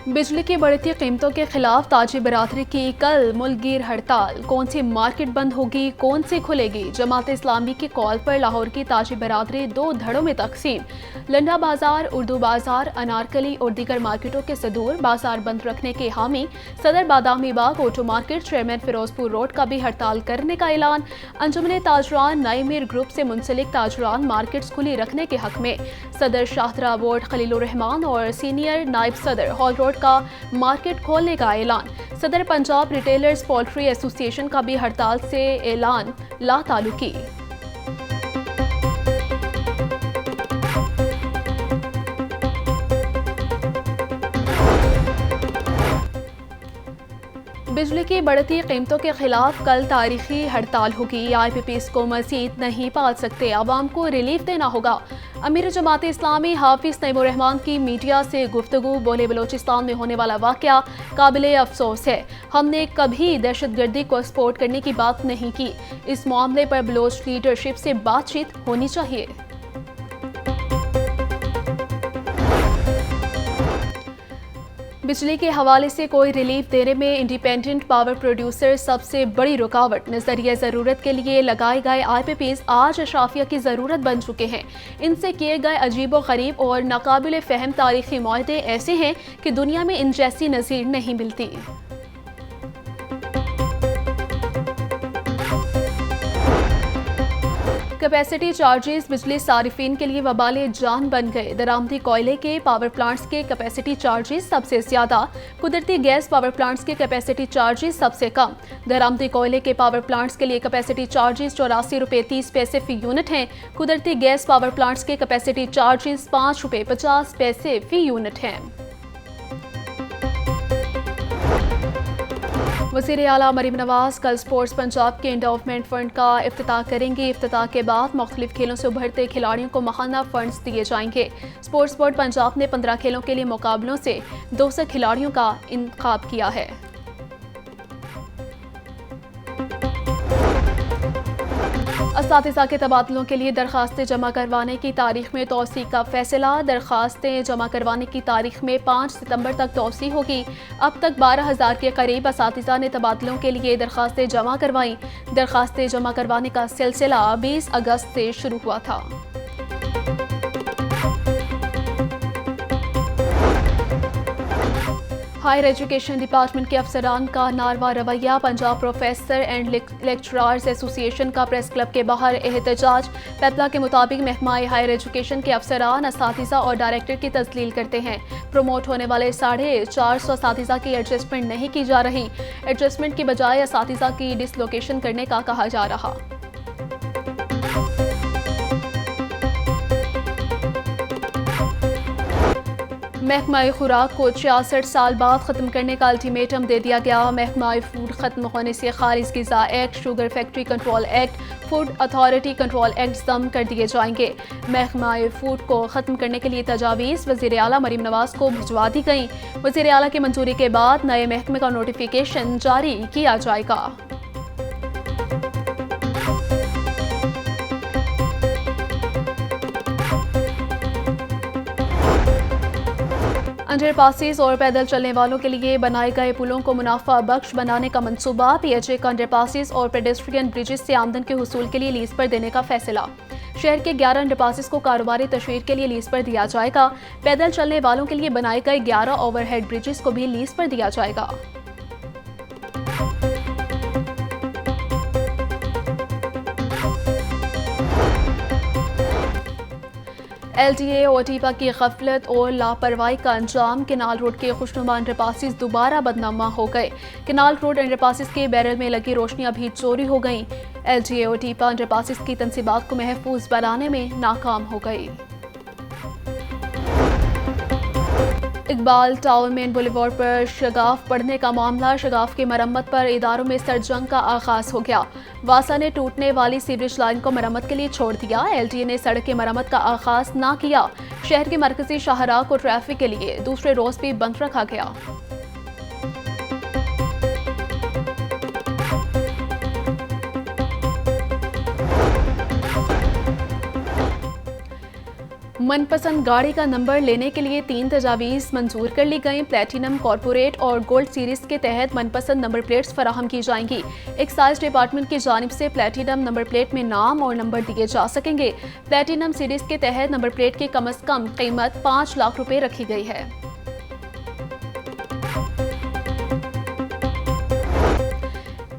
बिजली की बढ़ती कीमतों के खिलाफ ताजी बरादरी की कल मुल्कगीर हड़ताल। कौन सी मार्केट बंद होगी, कौन सी खुलेगी? जमात इस्लामी की कॉल पर लाहौर की ताजी बरादरी दो धड़ों में तकसीम। लंडा बाजार, उर्दू बाजार, अनारकली और दीगर मार्केटों के सदूर बाजार बंद रखने के हामी। सदर Badami Bagh auto market chairman Ferozepur road का भी हड़ताल करने का ऐलान। अंजुमन ताजरान नई मीर ग्रुप से मुंसलिक ताजरान मार्केट्स खुली रखने के हक में। सदर शाहदरा बोर्ड खलीलुर रहमान और सीनियर नायब सदर हॉल रोड का मार्केट खोलने का ऐलान। सदर पंजाब रिटेलर्स पोल्ट्री एसोसिएशन का भी हड़ताल से ऐलान ला ताल्लुकी। बिजली की बढ़ती कीमतों के खिलाफ कल तारीखी हड़ताल होगी। IPPs को मजीद नहीं पाल सकते, आवाम को रिलीफ देना होगा। अमीर जमात इस्लामी हाफिज नईमुर रहमान की मीडिया से गुफ्तगू। बोले, बलोचिस्तान में होने वाला वाकया काबिले अफसोस है। हमने कभी दहशतगर्दी को सपोर्ट करने की बात नहीं की। इस मामले पर बलोच लीडरशिप से बातचीत होनी चाहिए। बिजली के हवाले से कोई रिलीफ देने में इंडिपेंडेंट पावर प्रोड्यूसर सबसे बड़ी रुकावट। नजरिया ज़रूरत के लिए लगाए गए IPPs आज अशराफिया की ज़रूरत बन चुके हैं। इनसे किए गए अजीबो गरीब और नाकाबिल फ़हम तारीखी मुआहदे ऐसे हैं कि दुनिया में इन जैसी नज़ीर नहीं मिलती। कैपेसिटी चार्जेस बिजली सारिफिन के लिए वबाले जान बन गए। दरामदी कोयले के पावर प्लांट्स के कैपेसिटी चार्जेस सबसे ज्यादा, कुदरती गैस पावर प्लांट्स के कैपेसिटी चार्जेस सबसे कम। दरामदी कोयले के पावर प्लांट्स के लिए कैपेसिटी चार्जेस 84 रुपये 30 पैसे फी यूनिट हैं। कुदरती गैस पावर प्लांट्स के कैपेसिटी चार्जेस 5 रुपये 50 पैसे फी यूनिट हैं। वज़ीर आला मरीम नवाज कल स्पोर्ट्स पंजाब के एंडोवमेंट फंड का इफ्तिताह करेंगे। इफ्तिताह के बाद मुख्तलिफ खेलों से उभरते खिलाड़ियों को माहाना फंड्स दिए जाएंगे। स्पोर्ट्स बोर्ड पंजाब ने 15 खेलों के लिए मुकाबलों से 200 खिलाड़ियों का इंतखाब किया है। असातिज़ा के तबादलों के लिए दरखास्तें जमा करवाने की तारीख में तोसी का फैसला। दरखास्तें जमा करवाने की तारीख में 5 सितंबर तक तोसी होगी। अब तक 12,000 के करीब असातिज़ा ने तबादलों के लिए दरखास्तें जमा करवाईं। दरखास्तें जमा करवाने का सिलसिला 20 अगस्त से शुरू हुआ था। हायर एजुकेशन डिपार्टमेंट के अफसरान का नारवा रवैया। Punjab professor and lecturers association का प्रेस क्लब के बाहर एहतजाज। पेपला के मुताबिक महकमा हायर एजुकेशन के अफसरान असातिज़ा और डायरेक्टर की तस्लील करते हैं। प्रमोट होने वाले 450 असातिज़ा की एडजस्टमेंट नहीं की जा रही। एडजस्टमेंट की बजाय असातिज़ा की डिसलोकेशन करने का कहा जा रहा। महकमा खुराक को 66 साल बाद ख़त्म करने का अल्टीमेटम दे दिया गया। महकमा फूड ख़त्म होने से खारिज ग़िज़ा act, sugar factory control act, food authority control act ज़म कर दिए जाएंगे। महकमा फूड को ख़त्म करने के लिए तजावीज़ वज़ीर आला मरीम नवाज को भिजवा दी गई। वज़ीर आला की मंजूरी के बाद नए महकमे का नोटिफिकेशन जारी किया जाएगा। अंडरपासेस और पैदल चलने वालों के लिए बनाए गए पुलों को मुनाफा बख्श बनाने का मंसूबा। PHA का अंडरपासेस और पेडेस्ट्रियन ब्रिजेस से आमदन के हुसूल के लिए लीज पर देने का फैसला। शहर के 11 अंडरपासेस को कारोबारी तशहीर के लिए लीज पर दिया जाएगा। पैदल चलने वालों के लिए बनाए गए 11 ओवरहेड ब्रिजेस को भी लीज पर दिया जाएगा। LDA और टीपा की गफलत और लापरवाही का अंजाम। केनाल रोड के खुशनुमा अंडरपासेस दोबारा बदनामा हो गए। केनाल रोड अंडरपासेस के बैरल में लगी रोशनियां भी चोरी हो गईं। LDA और टीपा अंडरपासेस की तंसीबात को महफूज बनाने में नाकाम हो गई। इकबाल टावर मेन बुलेवार्ड पर शगाफ पड़ने का मामला। शगाफ की मरम्मत पर इदारों में सरजंग का आगाज हो गया। वासा ने टूटने वाली सीवरेज लाइन को मरम्मत के लिए छोड़ दिया। LDA ने सड़क की मरम्मत का आगाज ना किया। शहर के मरकजी शाहराह को ट्रैफिक के लिए दूसरे रोज भी बंद रखा गया। मनपसंद गाड़ी का नंबर लेने के लिए 3 तजावीज़ मंजूर कर ली गई। प्लेटिनम, कॉर्पोरेट और गोल्ड सीरीज के तहत मनपसंद नंबर प्लेट्स फराहम की जाएंगी। एक्साइज डिपार्टमेंट की जानिब से प्लेटिनम नंबर प्लेट में नाम और नंबर दिए जा सकेंगे। प्लेटिनम सीरीज के तहत नंबर प्लेट की कम अज कम कीमत 5 लाख रुपए रखी गई है।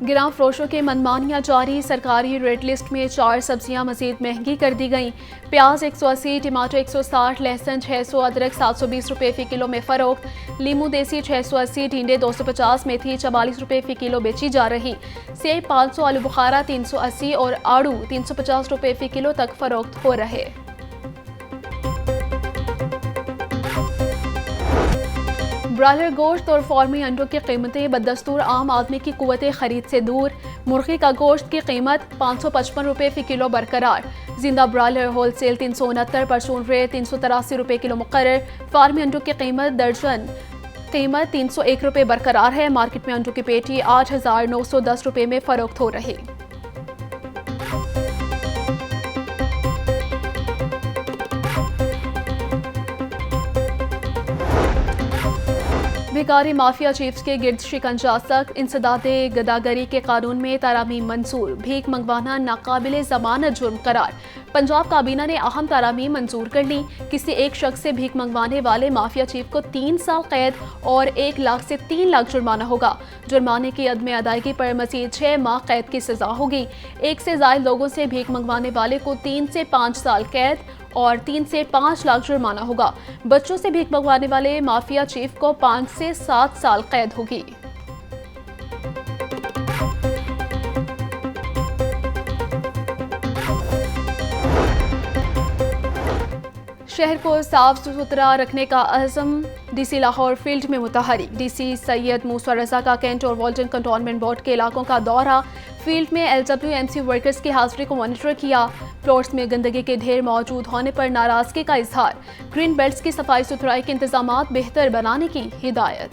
गिरां फरोशों के मनमानियां जारी। सरकारी रेट लिस्ट में 4 सब्जियां मजीद महंगी कर दी गईं। प्याज 180, टमाटर 160, लहसुन 600, अदरक 720 रुपये फ़ी किलो में फ़रोख्त। लीमू देसी 680, टिंडे 250, मेथी 44 रुपये फ़ी किलो बेची जा रही। सेब 500, आलू बुखारा 380 और आड़ू 350 रुपये फ़ी किलो तक फ़रोख्त हो रहे। ब्रायलर गोश्त और फार्मी अंडों की कीमतें बदस्तूर आम आदमी की कुव्वत खरीद से दूर। मुर्गी का गोश्त की कीमत 555 रुपये फ़ी किलो बरकरार। जिंदा ब्रायलर होलसेल 369, परचून रेट 383 रुपये किलो मुकर्रर। फार्मी अंडों की कीमत दर्जन 301 रुपये बरकरार है। मार्केट में अंडों की पेटी 8,910 रुपये में फरोख्त हो रही। भिखारी माफिया चीफ्स के गिर्द शिकंजा सख्त। इंसदादे गदागरी के कानून में तारामीम मंजूर। भीख मंगवाना नाकाबिले जमानत जुर्म करार। पंजाब काबीना ने अहम तारामीम मंजूर कर ली। किसी एक शख्स से भीख मंगवाने वाले माफिया चीफ को 3 साल कैद और 1 लाख से 3 लाख जुर्माना होगा। जुर्माने की अदम अदायगी पर मजीद 6 माह कैद की सजा होगी। 1 से ज्यादा लोगों से भीख मंगवाने वाले को 3 से 5 साल कैद और 3 से 5 लाख जुर्माना होगा। बच्चों से भीख मंगवाने वाले माफिया चीफ को 5 से 7 साल कैद होगी। शहर को साफ सुथरा रखने का अज़म। डीसी लाहौर फील्ड में मुतहरिक। डीसी सैयद मूसा रजा का कैंट और वॉल्टन कंटोनमेंट बोर्ड के इलाकों का दौरा। फील्ड में LWMC वर्कर्स की हाजिरी को मॉनिटर किया। प्लॉट्स में गंदगी के ढेर मौजूद होने पर नाराजगी का इजहार। ग्रीन बेल्ट्स की सफाई सुथराई के इंतजामात बेहतर बनाने की हिदायत।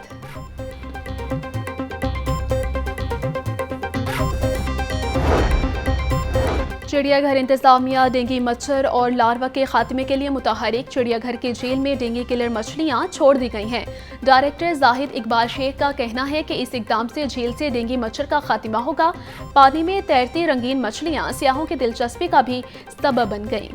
चिड़ियाघर इंतजामिया डेंगू मच्छर और लार्वा के खात्मे के लिए मुतहरिक। चिड़ियाघर की झील में डेंगू किलर मछलियां छोड़ दी गई हैं। डायरेक्टर जाहिद इकबाल शेख का कहना है कि इस इकदाम से झील से डेंगू मच्छर का खात्मा होगा। पानी में तैरती रंगीन मछलियां सियाहों की दिलचस्पी का भी सबब बन गईं।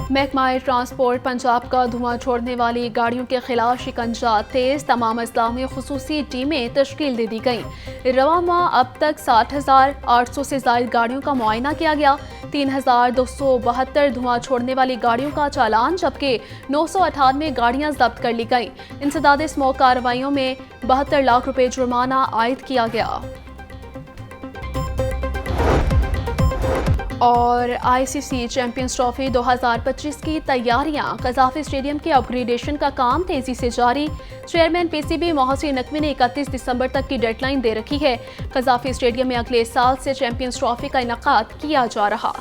महकमा ट्रांसपोर्ट पंजाब का धुआं छोड़ने वाली गाड़ियों के खिलाफ शिकंजा तेज। तमाम अजला में खुसूसी टीमें तश्कील दे दी गईं। रवा माह अब तक 60,800 से ज्यादा गाड़ियों का मुआयना किया गया। 3,272 धुआं छोड़ने वाली गाड़ियों का चालान, जबकि 998 गाड़ियां जब्त कर ली गईं। इंसदाद स्मोक कार्रवाइयों में 72 लाख रुपए जुर्माना आयद किया गया। और ICC चैंपियंस ट्रॉफी 2025 की तैयारियां। कज़ाफी स्टेडियम के अपग्रेडेशन का काम तेजी से जारी। चेयरमैन PCB मोहसिन नकवी ने 31 दिसंबर तक की डेडलाइन दे रखी है। कज़ाफी स्टेडियम में अगले साल से चैंपियंस ट्रॉफी का इनेकाद किया जा रहा।